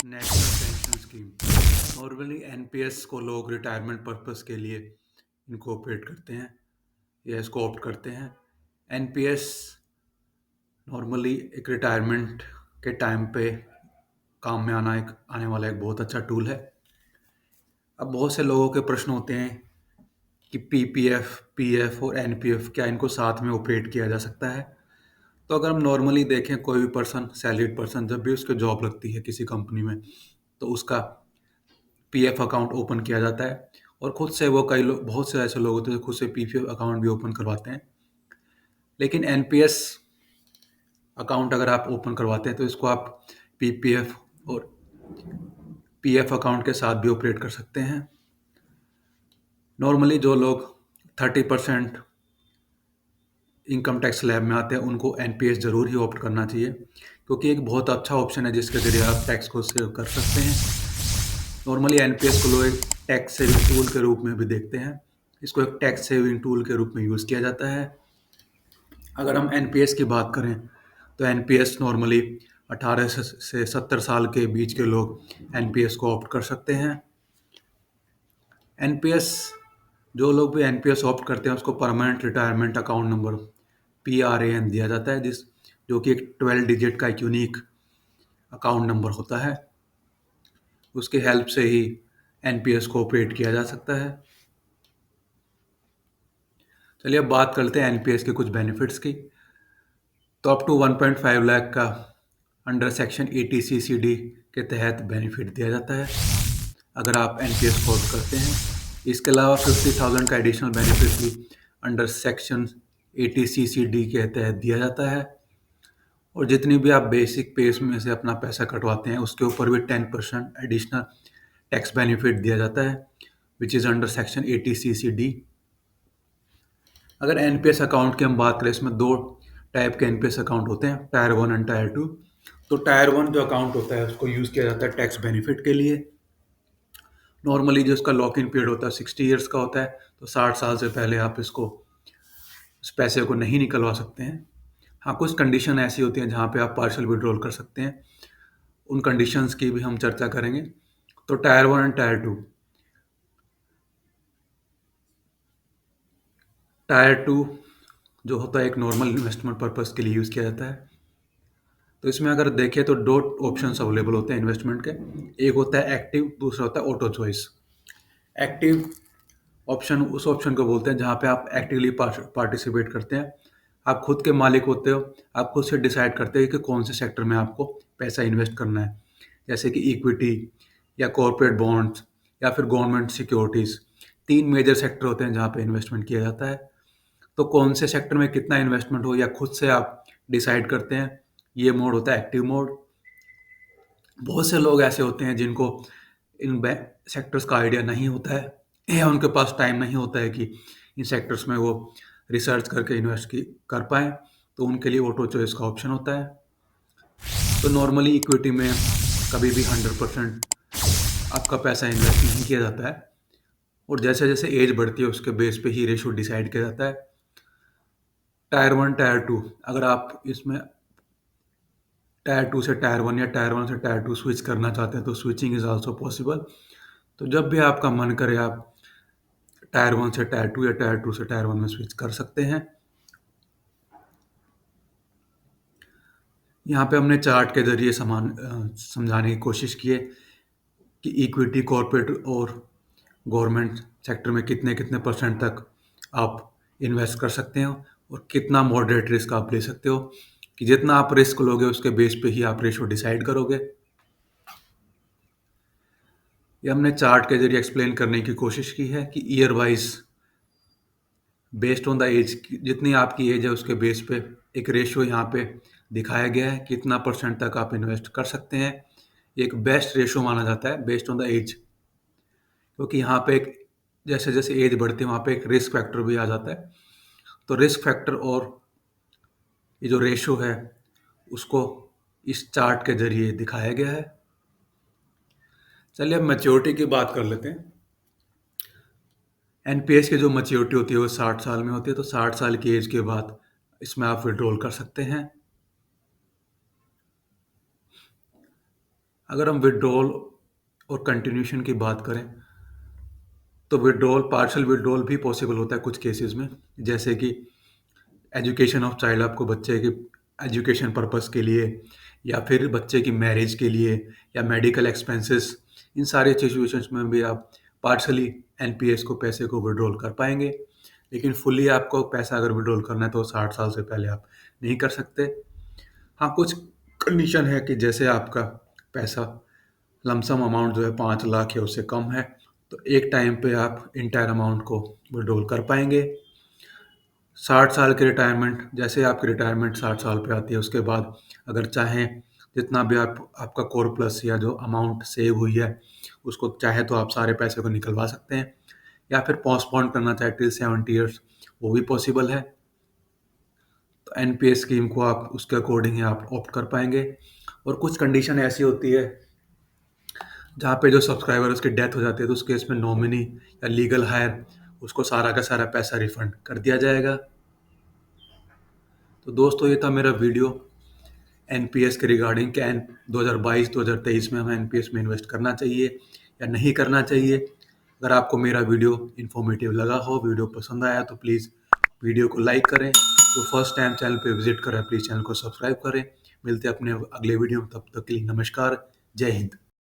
National pension scheme. Normally NPS को लोग retirement purpose के लिए इनकॉर्पोरेट करते हैं या इसको ऑप्ट करते हैं। एनपीएस नॉर्मली एक रिटायरमेंट के टाइम पे काम में आने वाला एक बहुत अच्छा टूल है। अब बहुत से लोगों के प्रश्न होते हैं कि पीपीएफ, पीएफ और एनपीएफ क्या इनको साथ में ऑपरेट किया जा सकता है? तो अगर हम नॉर्मली देखें, कोई भी पर्सन, सैलरीड पर्सन, जब भी उसके जॉब लगती है किसी कंपनी में, तो उसका पीएफ अकाउंट ओपन किया जाता है और खुद से वो कई लोग, बहुत से ऐसे लोग होते हैं जो खुद से पीपीएफ अकाउंट भी ओपन करवाते हैं। लेकिन एनपीएस अकाउंट अगर आप ओपन करवाते हैं तो इसको आप पीपीएफ और पीएफ अकाउंट के साथ भी ऑपरेट कर सकते हैं। नॉर्मली जो लोग 30% इनकम टैक्स स्लैब में आते हैं उनको एनपीएस ज़रूर ही ऑप्ट करना चाहिए, क्योंकि एक बहुत अच्छा ऑप्शन है जिसके ज़रिए आप टैक्स को सेव कर सकते हैं। नॉर्मली एनपीएस को लोग एक टैक्स सेविंग टूल के रूप में भी देखते हैं। इसको एक टैक्स सेविंग टूल के रूप में यूज़ किया जाता है। अगर हम एनपीएस की बात करें तो एनपीएस नॉर्मली 18 से 70 साल के बीच के लोग एनपीएस को ऑप्ट कर सकते हैं। एनपीएस, जो लोग भी एनपीएस ऑप्ट करते हैं उसको permanent retirement account number PRAN दिया जाता है, जो कि एक 12 डिजिट का एक यूनिक अकाउंट नंबर होता है। उसके हेल्प से ही एनपीएस को ऑपरेट किया जा सकता है। चलिए अब बात करते हैं एनपीएस के कुछ बेनिफिट्स की। तो अप टू 1.5 लाख का अंडर सेक्शन 80 CCD के तहत बेनिफिट दिया जाता है अगर आप एनपीएस कोड करते हैं। इसके अलावा 50,000 का एडिशनल बेनिफिट भी अंडर सेक्शन 80 CCD के तहत दिया जाता है। और जितनी भी आप बेसिक पेस में से अपना पैसा कटवाते हैं उसके ऊपर भी 10% एडिशनल टैक्स बेनिफिट दिया जाता है, which is under section 80 CCD। अगर एनपीएस अकाउंट की हम बात करें, इसमें दो टाइप के एनपीएस अकाउंट होते हैं, टायर 1 एंड टायर 2। तो टायर 1 जो अकाउंट होता है उसको यूज़ किया जाता है टैक्स बेनिफिट के लिए। नॉर्मली जो इसका लॉक इन पीरियड होता है 60 ईयर्स का होता है, तो 60 साल से पहले आप इसको, इस पैसे को नहीं निकलवा सकते हैं। हाँ, कुछ कंडीशन ऐसी होती हैं जहाँ पे आप पार्शियल विड्रॉल कर सकते हैं, उन कंडीशंस की भी हम चर्चा करेंगे। तो टायर 1 एंड टायर 2। टायर 2 जो होता है एक नॉर्मल इन्वेस्टमेंट पर्पस के लिए यूज़ किया जाता है। तो इसमें अगर देखें तो दो ऑप्शंस अवेलेबल होते हैं इन्वेस्टमेंट के। एक होता है एक्टिव, दूसरा होता है ऑटो चॉइस। एक्टिव ऑप्शन उस ऑप्शन को बोलते हैं जहाँ पे आप एक्टिवली पार्टिसिपेट करते हैं, आप खुद के मालिक होते हो, आप खुद से डिसाइड करते हैं कि कौन से सेक्टर में आपको पैसा इन्वेस्ट करना है, जैसे कि इक्विटी या कॉरपोरेट बॉन्ड्स या फिर गवर्नमेंट सिक्योरिटीज़। तीन मेजर सेक्टर होते हैं जहाँ पे इन्वेस्टमेंट किया जाता है। तो कौन से सेक्टर में कितना इन्वेस्टमेंट हो या खुद से आप डिसाइड करते हैं, ये मोड होता है एक्टिव मोड। बहुत से लोग ऐसे होते हैं जिनको इन सेक्टर्स का आइडिया नहीं होता है या उनके पास टाइम नहीं होता है कि इन सेक्टर्स में वो रिसर्च करके इन्वेस्ट कर पाएँ, तो उनके लिए ऑटो चॉइस का ऑप्शन होता है। तो नॉर्मली इक्विटी में कभी भी 100% आपका पैसा इन्वेस्ट नहीं किया जाता है, और जैसे जैसे एज बढ़ती है उसके बेस पे ही रेशो डिसाइड किया जाता है। टायर 1, टायर 2, अगर आप इसमें टायर 2 से टायर 1 या टायर 1 से टायर 2 स्विच करना चाहते हैं तो स्विचिंग इज़ आल्सो पॉसिबल। तो जब भी आपका मन करे आप टायर 1 से टायर 2 या टायर 2 से टायर 1 में स्विच कर सकते हैं। यहाँ पे हमने चार्ट के ज़रिए समझाने की कोशिश की है कि इक्विटी, कॉर्पोरेट और गवर्नमेंट सेक्टर में कितने कितने परसेंट तक आप इन्वेस्ट कर सकते हो और कितना मॉडरेट रिस्क आप ले सकते हो, कि जितना आप रिस्क लोगे उसके बेस पे ही आप रेशो डिसाइड करोगे। ये हमने चार्ट के जरिए एक्सप्लेन करने की कोशिश की है कि year wise, based on the age, जितनी आपकी एज है उसके बेस पे एक रेशियो यहाँ पे दिखाया गया है, कितना परसेंट तक आप इन्वेस्ट कर सकते हैं। एक बेस्ट रेशियो माना जाता है बेस्ड ऑन द एज, क्योंकि यहाँ पे एक, जैसे जैसे एज बढ़ती है वहाँ पे एक रिस्क फैक्टर भी आ जाता है। तो रिस्क फैक्टर और ये जो रेशियो है उसको इस चार्ट के जरिए दिखाया गया है। चलिए अब मैच्योरिटी की बात कर लेते हैं। एनपीएस की जो मैच्योरिटी होती है वो 60 साल में होती है, तो 60 साल की एज के बाद इसमें आप विड्रॉल कर सकते हैं। अगर हम विड्रॉल और कंटिन्यूशन की बात करें, तो विड्रॉल, पार्शियल विड्रॉल भी पॉसिबल होता है कुछ केसेस में। जैसे कि एजुकेशन ऑफ चाइल्ड, आपको बच्चे के एजुकेशन पर्पस के लिए, या फिर बच्चे की मैरिज के लिए, या मेडिकल एक्सपेंसेस, इन सारे सिचुएशंस में भी आप पार्शली एनपीएस को, पैसे को विड्रॉल कर पाएंगे। लेकिन फुली आपको पैसा अगर विड्रॉल करना है तो 60 साल से पहले आप नहीं कर सकते। हाँ, कुछ कंडीशन है कि जैसे आपका पैसा लमसम अमाउंट जो है 5 लाख या उससे कम है, तो एक टाइम पे आप इंटायर अमाउंट को विड्रॉल कर पाएंगे। 60 साल की रिटायरमेंट, जैसे आपकी रिटायरमेंट 60 साल पे आती है, उसके बाद अगर चाहें जितना भी आपका कोर प्लस या जो अमाउंट सेव हुई है उसको चाहे तो आप सारे पैसे को निकलवा सकते हैं, या फिर पोस्टपोन करना चाहे टिल 70 ईयर्स, वो भी पॉसिबल है। तो एनपीएस स्कीम को आप उसके अकॉर्डिंग ही आप ऑप्ट कर पाएंगे। और कुछ कंडीशन ऐसी होती है जहाँ पे जो सब्सक्राइबर उसकी डेथ हो जाती है, तो उस केस में नॉमिनी या लीगल हायर, उसको सारा का सारा पैसा रिफंड कर दिया जाएगा। तो दोस्तों, ये था मेरा वीडियो एनपीएस के रिगार्डिंग, क्या 2022-2023 में हमें एनपीएस में इन्वेस्ट करना चाहिए या नहीं करना चाहिए। अगर आपको मेरा वीडियो इन्फॉर्मेटिव लगा हो, वीडियो पसंद आया, तो प्लीज़ वीडियो को लाइक करें। जो फर्स्ट टाइम चैनल पे विजिट करें, प्लीज़ चैनल को सब्सक्राइब करें। मिलते हैं अपने अगले वीडियो में, तब तक के लिए नमस्कार, जय हिंद।